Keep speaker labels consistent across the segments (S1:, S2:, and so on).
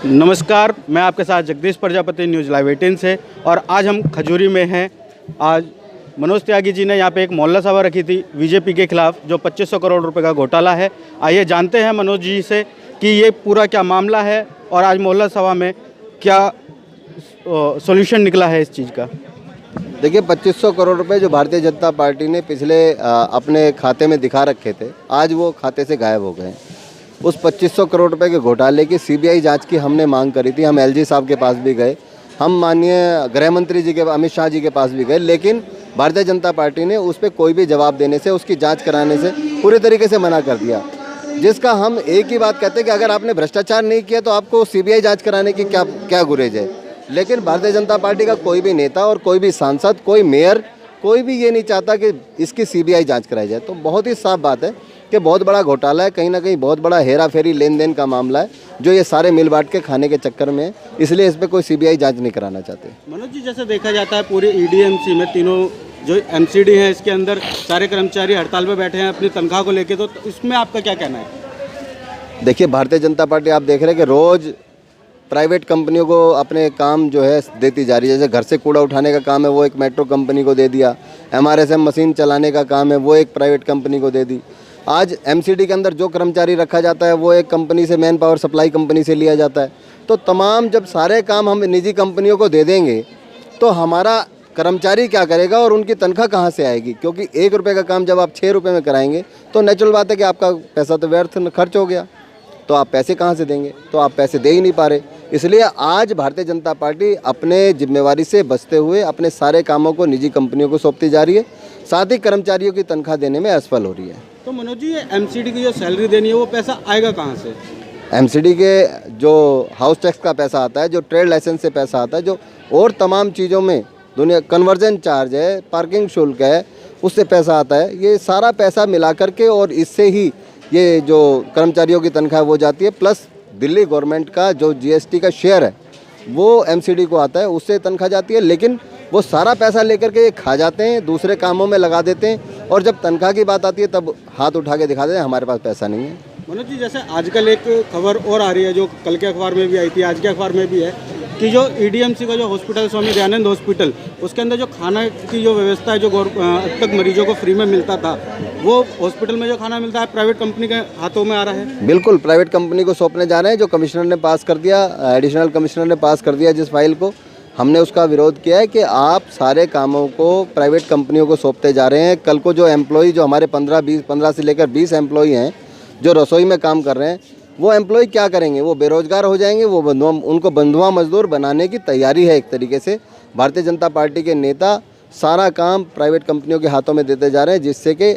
S1: नमस्कार, मैं आपके साथ जगदीश प्रजापति न्यूज़ लाइव 18 से। और आज हम खजूरी में हैं। आज मनोज त्यागी जी ने यहाँ पे एक मोहल्ला सभा रखी थी बीजेपी के खिलाफ, जो 2500 करोड़ रुपए का घोटाला है। आइए जानते हैं मनोज जी से कि ये पूरा क्या मामला है और आज मोहल्ला सभा में क्या सॉल्यूशन निकला है इस चीज़ का।
S2: देखिए, 2500 करोड़ रुपए जो भारतीय जनता पार्टी ने पिछले अपने खाते में दिखा रखे थे, आज वो खाते से गायब हो गए। उस 2500 करोड़ रुपए के घोटाले की सीबीआई जांच की हमने मांग करी थी। हम एलजी साहब के पास भी गए, हम माननीय गृह मंत्री जी के अमित शाह जी के पास भी गए, लेकिन भारतीय जनता पार्टी ने उस पर कोई भी जवाब देने से, उसकी जाँच कराने से पूरे तरीके से मना कर दिया। जिसका हम एक ही बात कहते हैं कि अगर आपने भ्रष्टाचार नहीं किया तो आपको सीबीआई जाँच कराने की क्या गुरेज है। लेकिन भारतीय जनता पार्टी का कोई भी नेता और कोई भी सांसद, कोई मेयर, कोई भी ये नहीं चाहता कि इसकी सीबीआई जांच कराई जाए। तो बहुत ही साफ बात है कि बहुत बड़ा घोटाला है, कहीं ना कहीं बहुत बड़ा हेरा फेरी लेन देन का मामला है, जो ये सारे मिल बांट के खाने के चक्कर में है। इसलिए इस पर कोई सीबीआई जांच नहीं कराना चाहते।
S1: मनोज जी, जैसे देखा जाता है पूरे ईडीएमसी में तीनों जो एमसीडी हैं, इसके अंदर सारे कर्मचारी हड़ताल पर बैठे हैं अपनी तनख्वाह को लेकर, तो इसमें आपका क्या कहना है?
S2: देखिए, भारतीय जनता पार्टी आप देख रहे हैं कि रोज़ प्राइवेट कंपनियों को अपने काम जो है देती जा रही है। जैसे घर से कूड़ा उठाने का काम है वो एक मेट्रो कंपनी को दे दिया, एमआरएसएम मशीन चलाने का काम है वो एक प्राइवेट कंपनी को दे दी। आज एमसीडी के अंदर जो कर्मचारी रखा जाता है वो एक कंपनी से, मैन पावर सप्लाई कंपनी से लिया जाता है। तो तमाम जब सारे काम हम निजी कंपनियों को दे देंगे तो हमारा कर्मचारी क्या करेगा और उनकी तनख्वाह कहाँ से आएगी? क्योंकि 1 रुपये का काम जब आप 6 रुपये में कराएंगे तो नेचुरल बात है कि आपका पैसा तो व्यर्थ खर्च हो गया। तो आप पैसे कहाँ से देंगे? तो आप पैसे दे ही नहीं पा रहे। इसलिए आज भारतीय जनता पार्टी अपने जिम्मेवारी से बचते हुए अपने सारे कामों को निजी कंपनियों को सौंपती जा रही है, साथ ही कर्मचारियों की तनख्वाह देने में असफल हो रही है।
S1: तो मनोज जी, ये एमसीडी की जो सैलरी देनी है वो पैसा आएगा कहाँ से?
S2: एमसीडी के जो हाउस टैक्स का पैसा आता है, जो ट्रेड लाइसेंस से पैसा आता है, जो और तमाम चीज़ों में दुनिया कन्वर्जन चार्ज है, पार्किंग शुल्क है, उससे पैसा आता है। ये सारा पैसा मिला करके और इससे ही ये जो कर्मचारियों की तनख्वाह वो जाती है, प्लस दिल्ली गवर्नमेंट का जो जीएसटी का शेयर है वो एमसीडी को आता है, उससे तनख्वाह जाती है। लेकिन वो सारा पैसा लेकर के ये खा जाते हैं, दूसरे कामों में लगा देते हैं, और जब तनख्वाह की बात आती है तब हाथ उठा के दिखा देते हैं हमारे पास पैसा नहीं है।
S1: मनोज जी, जैसे आजकल एक खबर और आ रही है जो कल के अखबार में भी आई थी, आज के अखबार में भी है, कि जो ईडीएमसी का जो हॉस्पिटल स्वामी दयानंद हॉस्पिटल, उसके अंदर जो खाना की जो व्यवस्था है, जो अब तक मरीजों को फ्री में मिलता था, वो हॉस्पिटल में जो खाना मिलता है प्राइवेट कंपनी के हाथों में आ रहा है।
S2: बिल्कुल, प्राइवेट कंपनी को सौंपने जा रहे हैं। जो कमिश्नर ने पास कर दिया, एडिशनल कमिश्नर ने पास कर दिया जिस फाइल को, हमने उसका विरोध किया है कि आप सारे कामों को प्राइवेट कंपनियों को सौंपते जा रहे हैं। कल को जो एम्प्लॉय, जो हमारे 15 से लेकर 20 एम्प्लॉय हैं जो रसोई में काम कर रहे हैं, वो एम्प्लॉय क्या करेंगे? वो बेरोजगार हो जाएंगे। वो उनको बंधुआ मजदूर बनाने की तैयारी है एक तरीके से। भारतीय जनता पार्टी के नेता सारा काम प्राइवेट कंपनियों के हाथों में देते जा रहे हैं, जिससे कि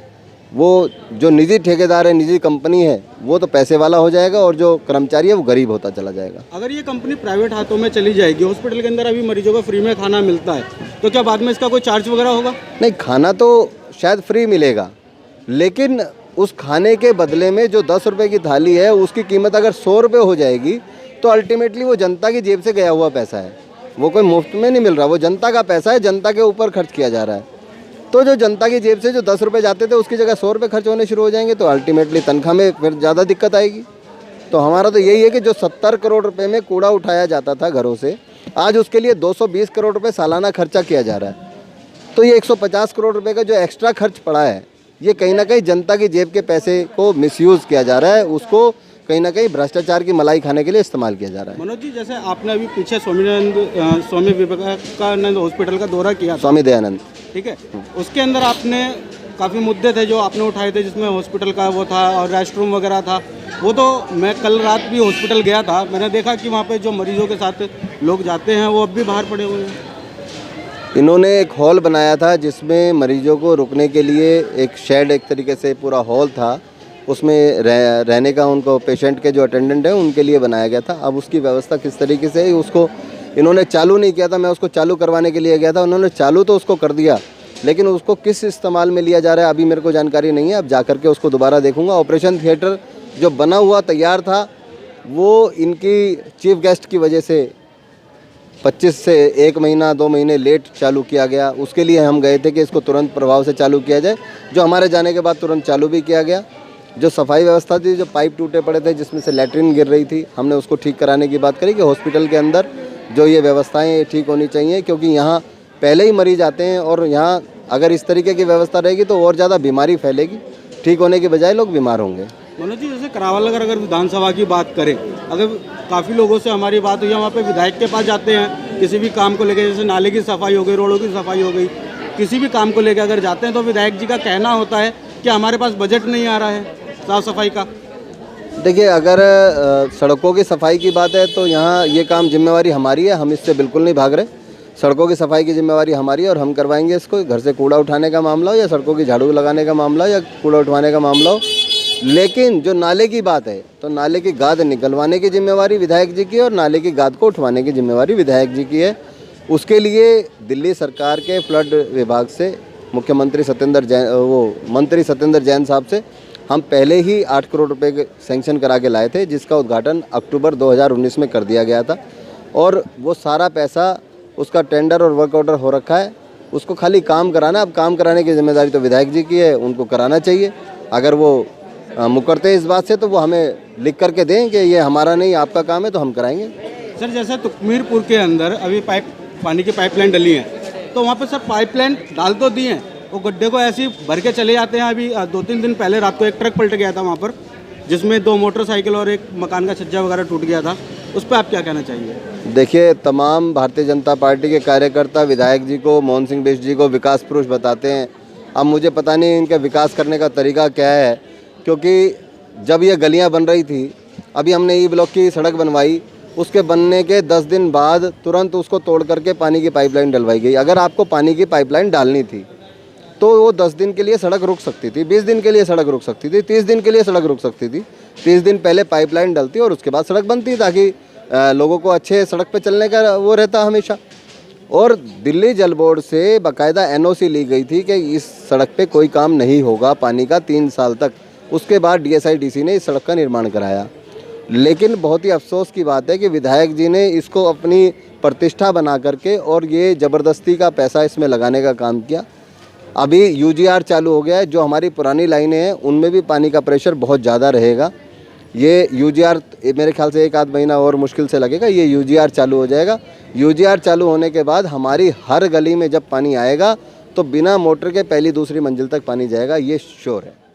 S2: वो जो निजी ठेकेदार है, निजी कंपनी है, वो तो पैसे वाला हो जाएगा और जो कर्मचारी है वो गरीब होता चला जाएगा।
S1: अगर ये कंपनी प्राइवेट हाथों में चली जाएगी, हॉस्पिटल के अंदर अभी मरीजों को फ्री में खाना मिलता है, तो क्या बाद में इसका कोई चार्ज वगैरह होगा?
S2: नहीं, खाना तो शायद फ्री मिलेगा, लेकिन उस खाने के बदले में जो 10 रुपये की थाली है उसकी कीमत अगर 100 रुपये हो जाएगी तो अल्टीमेटली वो जनता की जेब से गया हुआ पैसा है, वो कोई मुफ्त में नहीं मिल रहा, वो जनता का पैसा है, जनता के ऊपर खर्च किया जा रहा है। तो जो जनता की जेब से जो 10 रुपये जाते थे उसकी जगह 100 रुपये खर्च होने शुरू हो जाएंगे तो अल्टीमेटली तनख्वाह में फिर ज़्यादा दिक्कत आएगी। तो हमारा तो यही है कि जो 70 करोड़ रुपये में कूड़ा उठाया जाता था घरों से, आज उसके लिए 220 करोड़ रुपये सालाना खर्चा किया जा रहा है। तो ये 150 करोड़ रुपये का जो एक्स्ट्रा खर्च पड़ा है, ये कहीं ना कहीं जनता की जेब के पैसे को मिसयूज़ किया जा रहा है, उसको कहीं ना कहीं भ्रष्टाचार की मलाई खाने के लिए इस्तेमाल किया जा रहा है।
S1: मनोज जी, जैसे आपने अभी पीछे स्वामी विवेकानंद हॉस्पिटल का दौरा किया,
S2: स्वामी दयानंद,
S1: ठीक है, उसके अंदर आपने काफ़ी मुद्दे थे जो आपने उठाए थे, जिसमें हॉस्पिटल का वो था और रेस्टरूम वगैरह था। वो तो मैं कल रात भी हॉस्पिटल गया था, मैंने देखा कि वहाँ पे जो मरीजों के साथ लोग जाते हैं वो अब भी बाहर पड़े हुए हैं।
S2: इन्होंने एक हॉल बनाया था जिसमें मरीजों को रुकने के लिए एक शेड, एक तरीके से पूरा हॉल था, उसमें रहने का उनको पेशेंट के जो अटेंडेंट है उनके लिए बनाया गया था। अब उसकी व्यवस्था किस तरीके से, उसको इन्होंने चालू नहीं किया था, मैं उसको चालू करवाने के लिए गया था, उन्होंने चालू तो उसको कर दिया, लेकिन उसको किस इस्तेमाल में लिया जा रहा है अभी मेरे को जानकारी नहीं है। अब जा करके उसको दोबारा देखूंगा। ऑपरेशन थिएटर जो बना हुआ तैयार था वो इनकी चीफ गेस्ट की वजह से 25 से 1 महीना 2 महीने लेट चालू किया गया। उसके लिए हम गए थे कि इसको तुरंत प्रभाव से चालू किया जाए, जो हमारे जाने के बाद तुरंत चालू भी किया गया। जो सफाई व्यवस्था थी, जो पाइप टूटे पड़े थे जिसमें से लैट्रिन गिर रही थी, हमने उसको ठीक कराने की बात करी कि हॉस्पिटल के अंदर जो ये व्यवस्थाएं ये ठीक होनी चाहिए, क्योंकि यहाँ पहले ही मरीज आते हैं और यहाँ अगर इस तरीके की व्यवस्था रहेगी तो और ज़्यादा बीमारी फैलेगी, ठीक होने के बजाय लोग बीमार होंगे।
S1: मनोज जी, जैसे करावल अगर विधानसभा की बात करें, अगर काफ़ी लोगों से हमारी बात हुई है, वहाँ पे विधायक के पास जाते हैं किसी भी काम को लेकर, जैसे नाले की सफाई हो गई, रोडों की सफाई हो गई, किसी भी काम को लेकर अगर जाते हैं तो विधायक जी का कहना होता है कि हमारे पास बजट नहीं आ रहा है साफ सफाई का।
S2: देखिए, अगर सड़कों की सफाई की बात है तो यहाँ ये काम जिम्मेवारी हमारी है, हम इससे बिल्कुल नहीं भाग रहे। सड़कों की सफाई की जिम्मेवारी हमारी है और हम करवाएंगे इसको। घर से कूड़ा उठाने का मामला हो या सड़कों की झाड़ू लगाने का मामला हो या कूड़ा उठवाने का मामला हो। लेकिन जो नाले की बात है तो नाले की गाद निकलवाने की जिम्मेवारी विधायक जी की है और नाले की गाद को उठवाने की जिम्मेवारी विधायक जी की है। उसके लिए दिल्ली सरकार के फ्लड विभाग से मुख्यमंत्री मंत्री सत्येंद्र जैन साहब से हम पहले ही 8 करोड़ रुपए के सैंक्शन करा के लाए थे, जिसका उद्घाटन अक्टूबर 2019 में कर दिया गया था। और वो सारा पैसा, उसका टेंडर और वर्क ऑर्डर हो रखा है, उसको खाली काम कराना। अब काम कराने की जिम्मेदारी तो विधायक जी की है, उनको कराना चाहिए। अगर वो मुकरते इस बात से तो वो हमें लिख करके दें कि ये हमारा नहीं आपका काम है, तो हम कराएंगे।
S1: सर, जैसे तुकमीरपुर के अंदर अभी पानी की पाइपलाइन डली है, तो वहाँ पे सर पाइपलाइन डाल तो दी है, वो गड्ढे को ऐसे ही भर के चले जाते हैं। अभी 2-3 दिन पहले रात को एक ट्रक पलट गया था वहाँ पर, जिसमें 2 मोटरसाइकिल और एक मकान का छज्जा वगैरह टूट गया था। उस पर आप क्या कहना चाहिए?
S2: देखिए, तमाम भारतीय जनता पार्टी के कार्यकर्ता विधायक जी को, मोहन सिंह बिष्ट जी को विकास पुरुष बताते हैं। अब मुझे पता नहीं इनका विकास करने का तरीका क्या है, क्योंकि जब ये गलियां बन रही थी, अभी हमने ई ब्लॉक की सड़क बनवाई, उसके बनने के 10 दिन बाद तुरंत उसको तोड़ करके पानी की पाइपलाइन डलवाई गई। अगर आपको पानी की पाइपलाइन डालनी थी तो वो 10 दिन के लिए सड़क रुक सकती थी, 20 दिन के लिए सड़क रुक सकती थी, 30 दिन के लिए सड़क रुक सकती थी। 30 दिन पहले पाइपलाइन डलती और उसके बाद सड़क बनती, ताकि लोगों को अच्छे सड़क पे चलने का वो रहता हमेशा। और दिल्ली जल बोर्ड से बाकायदा NOC ली गई थी कि इस सड़क पे कोई काम नहीं होगा पानी का 3 साल तक। उसके बाद DSIDC ने इस सड़क का निर्माण कराया। लेकिन बहुत ही अफसोस की बात है कि विधायक जी ने इसको अपनी प्रतिष्ठा बना करके और ये ज़बरदस्ती का पैसा इसमें लगाने का काम किया। अभी UGR चालू हो गया है, जो हमारी पुरानी लाइनें हैं उनमें भी पानी का प्रेशर बहुत ज़्यादा रहेगा। ये UGR मेरे ख्याल से 1 आध महीना और मुश्किल से लगेगा, ये UGR चालू हो जाएगा। UGR चालू होने के बाद हमारी हर गली में जब पानी आएगा तो बिना मोटर के पहली दूसरी मंजिल तक पानी जाएगा, ये श्योर है।